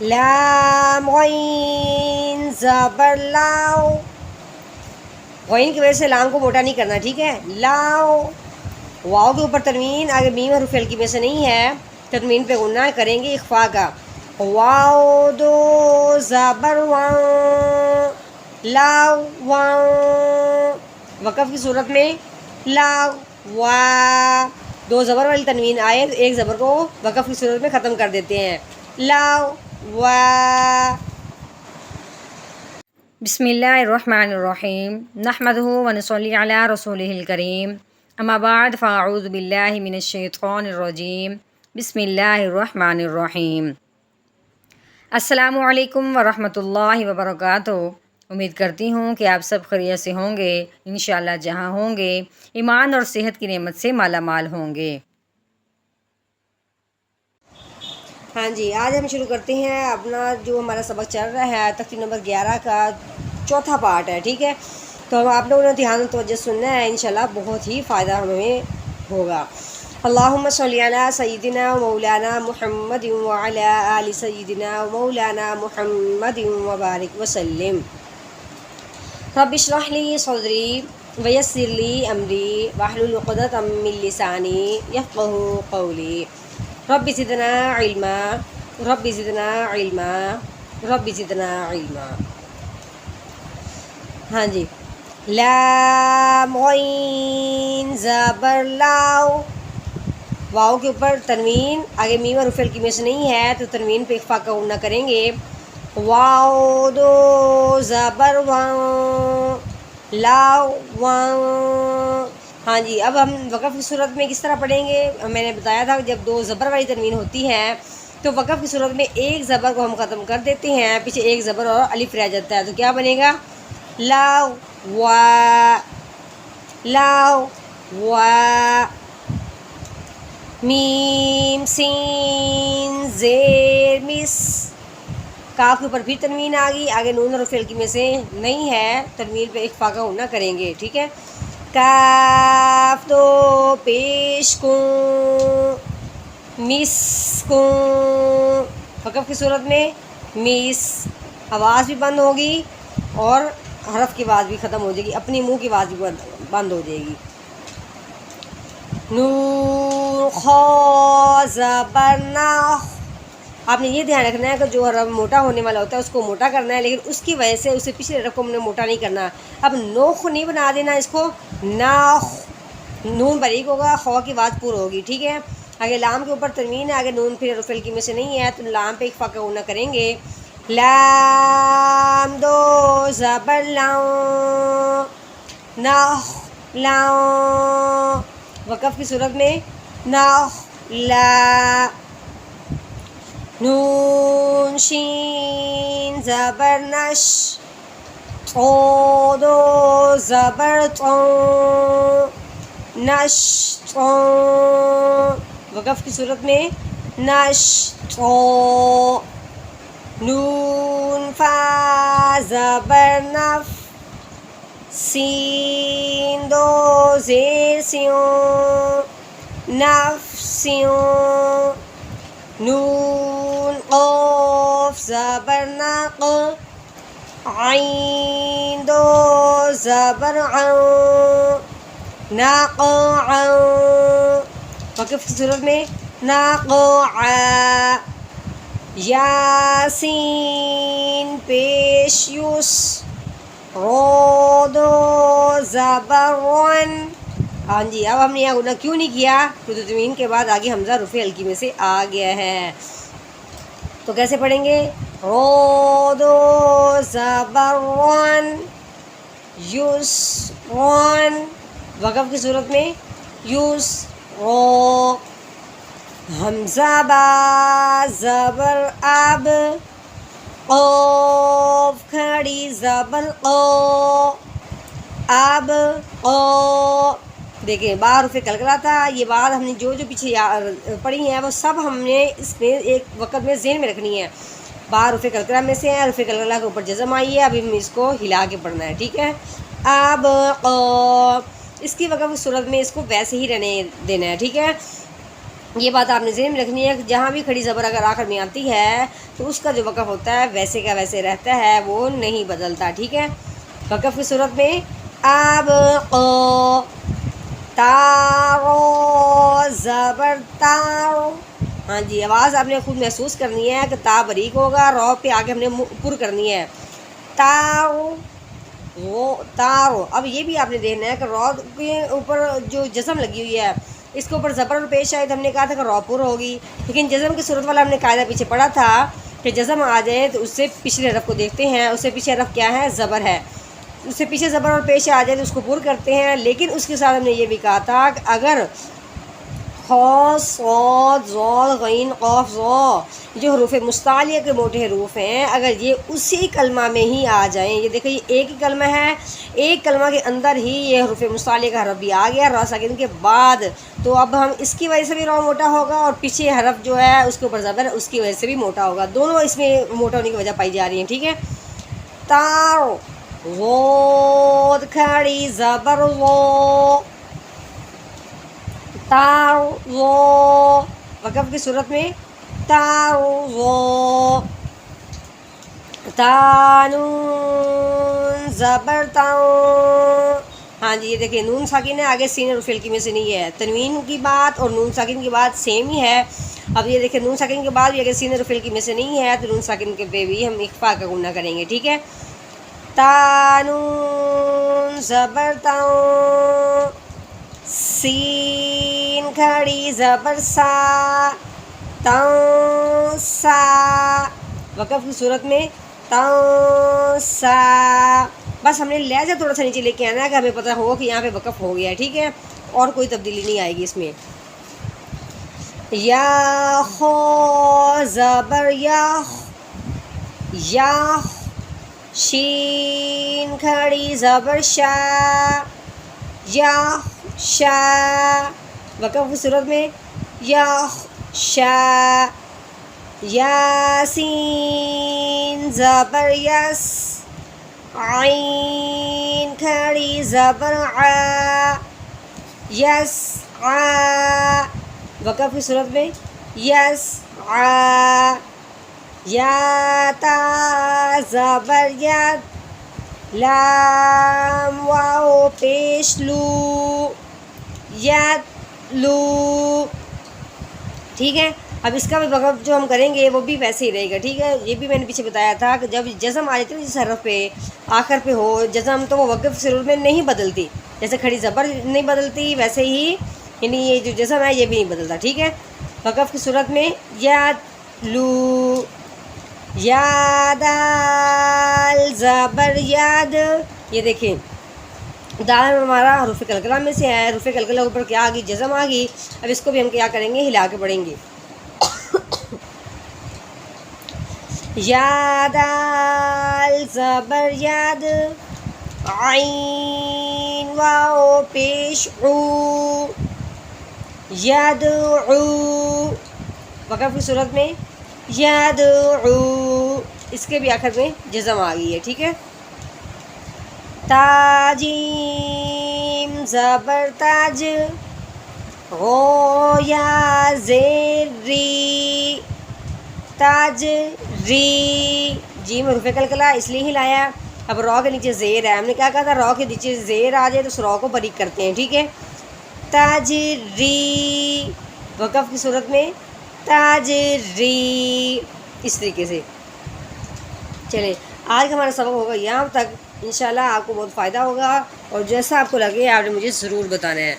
لام غین زبر لاؤ، غین کی وجہ سے لام کو موٹا نہیں کرنا، ٹھیک ہے. لاؤ، واؤ کے اوپر تنوین، آگے میم حرف ہلکی میں سے نہیں ہے، تنوین پہ غنہ کریں گے اخفا کا. واؤ دو زبر واؤ، لاؤ واؤ. وقف کی صورت میں لاؤ وا، دو زبر والی تنوین آئے تو ایک زبر کو وقف کی صورت میں ختم کر دیتے ہیں. لاؤ وا. بسم اللہ الرحمن الرحیم نحمدہ ونصلی علی رسولہ الکریم اما بعد فاعوذ باللہ من الشیطان الرجیم بسم اللہ الرحمن الرحیم. السلام علیکم ورحمۃ اللہ وبرکاتہ. امید کرتی ہوں کہ آپ سب خیریت سے ہوں گے، انشاءاللہ جہاں ہوں گے ایمان اور صحت کی نعمت سے مالا مال ہوں گے. ہاں جی، آج ہم شروع کرتے ہیں اپنا جو ہمارا سبق چل رہا ہے ترتیب نمبر 11 کا چوتھا پارٹ ہے، ٹھیک ہے. تو ہم آپ لوگوں نے دھیان توجہ سننا ہے، انشاءاللہ بہت ہی فائدہ ہمیں ہوگا. اللہم صلی علی سیدنا و مولانا محمد وعلی آل سیدنا و مولانا محمد وبارک وسلم. رب اشرح لی صدری ویسر لی امری واحلل عقدۃ من لسانی یفقہوا قولی. رب زدنا علما رب زدنا علما رب زدنا علما. ہاں جی، لام غین زبر لاؤ، واؤ کے اوپر تنوین، آگے میم حرف ہلکی میں سے نہیں ہے تو تنوین پہ اخفا کا غنہ کریں گے. واؤ دو زبر واؤ، لاؤ واؤ. ہاں جی، اب ہم وقف کی صورت میں کس طرح پڑھیں گے؟ میں نے بتایا تھا جب دو زبر والی تنوین ہوتی ہے تو وقف کی صورت میں ایک زبر کو ہم ختم کر دیتے ہیں، پیچھے ایک زبر اور الف رہ جاتا ہے، تو کیا بنے گا؟ لاؤ وا، لاؤ وا. میم سین زیر مس، کاف کے اوپر پھر تنوین آ گئی، آگے نون حرف ہلکی میں سے نہیں ہے، تنوین پہ اخفا کا غنہ کریں گے، ٹھیک ہے. کاف دو پیش کوں مس کوں، وقف کی صورت میں مس، آواز بھی بند ہوگی اور حرف کی آواز بھی ختم ہو جائے گی، اپنی منہ کی آواز بھی بند ہو جائے گی. نون خا زبر نخ، آپ نے یہ دھیان رکھنا ہے کہ جو حرف موٹا ہونے والا ہوتا ہے اس کو موٹا کرنا ہے، لیکن اس کی وجہ سے اسے پچھلے حرف کو ہم نے موٹا نہیں کرنا. اب نوخ نہیں بنا دینا اس کو، ناخ، نون باریک ہوگا، خا کی آواز پور ہوگی، ٹھیک ہے. آگے لام کے اوپر تنوین ہے، آگے نون پھر حرف ہلکی میں سے نہیں ہے تو لام پہ اخفا کا غنہ کریں گے. لام دو زبر لاؤ، نخ لاؤ، وقف کی صورت میں نخ لا. نون شین زبر نش، تو دو زبر تو، نش تو، وقف کی صورت میں نش تو. نون فا زبر نف، سین دو زیر سیوں، نف سیوں. نون قاف زبر نق، عین دو زبر عن، نقع، وقف کی صورت میں نقع. یاسین پیش یس، رو دو زبر رن. ہاں جی، اب ہم نے یہاں غنہ کیوں نہیں کیا؟ کیونکہ تنوین کے بعد آگے حمزہ حرف ہلکی میں سے آ گیا ہے. تو کیسے پڑھیں گے؟ رو دو زبر رن، یس رن، وقف کی صورت میں یس رو. حمزہ با زبر اب، قاف کھڑی زبر قو، اب قو. دیکھیں با حرف کلکلا تھا، یہ بات ہم نے جو پیچھے پڑھی ہیں وہ سب ہم نے اس میں ایک وقت میں ذہن میں رکھنی ہے. با حرف کلکلا میں سے ہے، حرف کلکلا کے اوپر جزم آئی ہے، ابھی ہم اس کو ہلا کے پڑھنا ہے، ٹھیک ہے. اب قو، اس کی وقف صورت میں اس کو ویسے ہی رہنے دینا ہے، ٹھیک ہے. یہ بات آپ نے ذہن میں رکھنی ہے کہ جہاں بھی کھڑی زبر اگر آخر میں آتی ہے تو اس کا جو وقف ہوتا ہے ویسے کا ویسے رہتا ہے، وہ نہیں بدلتا، ٹھیک ہے۔ وقف کی صورت میں اب تارو زبر تارو، ہاں جی، آواز آپ نے خود محسوس کرنی ہے کہ تا باریک ہوگا، رو پہ آگے ہم نے پر کرنی ہے، تارو وہ تارو۔ اب یہ بھی آپ نے دیکھنا ہے کہ رو کے اوپر جو جزم لگی ہوئی ہے اس کے اوپر زبر اور پیش آئے تو ہم نے کہا تھا کہ رو پر ہوگی، لیکن جزم کی صورت والا ہم نے قاعدہ پیچھے پڑھا تھا کہ جزم آ جائے تو اس سے پچھلے حرف کو دیکھتے ہیں، اس سے پیچھے حرف کیا ہے؟ زبر ہے، اس سے پیچھے زبر اور پیش آ جائے تو اس کو پر کرتے ہیں، لیکن اس کے ساتھ ہم نے یہ بھی کہا تھا کہ اگر خا صاد ضاد غین قاف ظا جو حروف مستعلیہ کے موٹے حروف ہیں، اگر یہ اسی کلمہ میں ہی آ جائیں، یہ دیکھیں یہ ایک ہی کلمہ ہے، ایک کلمہ کے اندر ہی یہ حروف مستعلیہ کا حرف بھی آ گیا را ساکن کے بعد، تو اب ہم اس کی وجہ سے بھی را موٹا ہوگا اور پیچھے حرف جو ہے اس کے اوپر زبر ہے اس کی وجہ سے بھی موٹا ہوگا، دونوں اس میں موٹا ہونے کی وجہ پائی جا رہی ہیں، ٹھیک ہے۔ تار غود کھڑی زبر غو، تار غو، وقف کی صورت میں تار غو، تانون زبر تاؤ، ہاں جی یہ دیکھیں نون ساکن ہے، آگے سین اور فعل کی میں سے نہیں ہے، تنوین کی بات اور نون ساکن کی بات سیم ہی ہے۔ اب یہ دیکھیں نون ساکن کے بعد بھی اگر سین اور فعل کی میں سے نہیں ہے تو نون ساکن کے پہ بھی ہم اخفا کا گنہ کریں گے، ٹھیک ہے۔ تانون زبر تاؤ، سین کھڑی زبر سا، تاؤ سا، وقف کی صورت میں تاؤ سا، بس ہم نے لہجہ تھوڑا سا نیچے لے کے آنا ہے کہ ہمیں پتہ ہو کہ یہاں پہ وقف ہو گیا ہے، ٹھیک ہے، اور کوئی تبدیلی نہیں آئے گی اس میں۔ یا خو زبر یا، یا شین کھڑی زبر شا، یا شا، وقف کی صورت میں یا شا، یاسین زبر یس، عین کھڑی زبر ع، یس ع، وقف کی صورت میں یس ع، یا تا زبر ید، لام واو پیش لو، ید لو، ٹھیک ہے۔ اب اس کا بھی وقف جو ہم کریں گے وہ بھی ویسے ہی رہے گا، ٹھیک ہے، یہ بھی میں نے پیچھے بتایا تھا کہ جب جزم آ جاتی ہے جس حرف پہ آخر پہ ہو جزم تو وہ وقف ضرور میں نہیں بدلتی، جیسے کھڑی زبر نہیں بدلتی ویسے ہی یعنی یہ جو جزم ہے یہ بھی نہیں بدلتا، ٹھیک ہے۔ وقف کی صورت میں ید لو، یا دال زبر ید، یہ دیکھیں دال ہمارا حروف قلقلہ میں سے ہے، حروف قلقلہ اوپر کیا آ گئی؟ جزم آ گئی، اب اس کو بھی ہم کیا کریں گے؟ ہلا کے پڑھیں گے، یا دال زبر ید، عین واو پیش عو، یدعو، وقف کی صورت میں یدعو، اس کے بھی آخر میں جزم آ گئی ہے، ٹھیک ہے۔ تاجیم زبر تاج، غو یا زیر ری، تاج ری، جیم حروف قلقلہ اس لیے ہلایا، اب رو کے نیچے زیر ہے، ہم نے کیا کہا تھا رو کے نیچے زیر آ جائے تو اس رو کو باریک کرتے ہیں، ٹھیک ہے۔ تاج ری، وقف کی صورت میں تاج ری، اس طریقے سے۔ چلیں آج کا ہمارا سبق ہوگا یہاں تک، انشاءاللہ آپ کو بہت فائدہ ہوگا، اور جیسا آپ کو لگے آپ نے مجھے ضرور بتانا ہے۔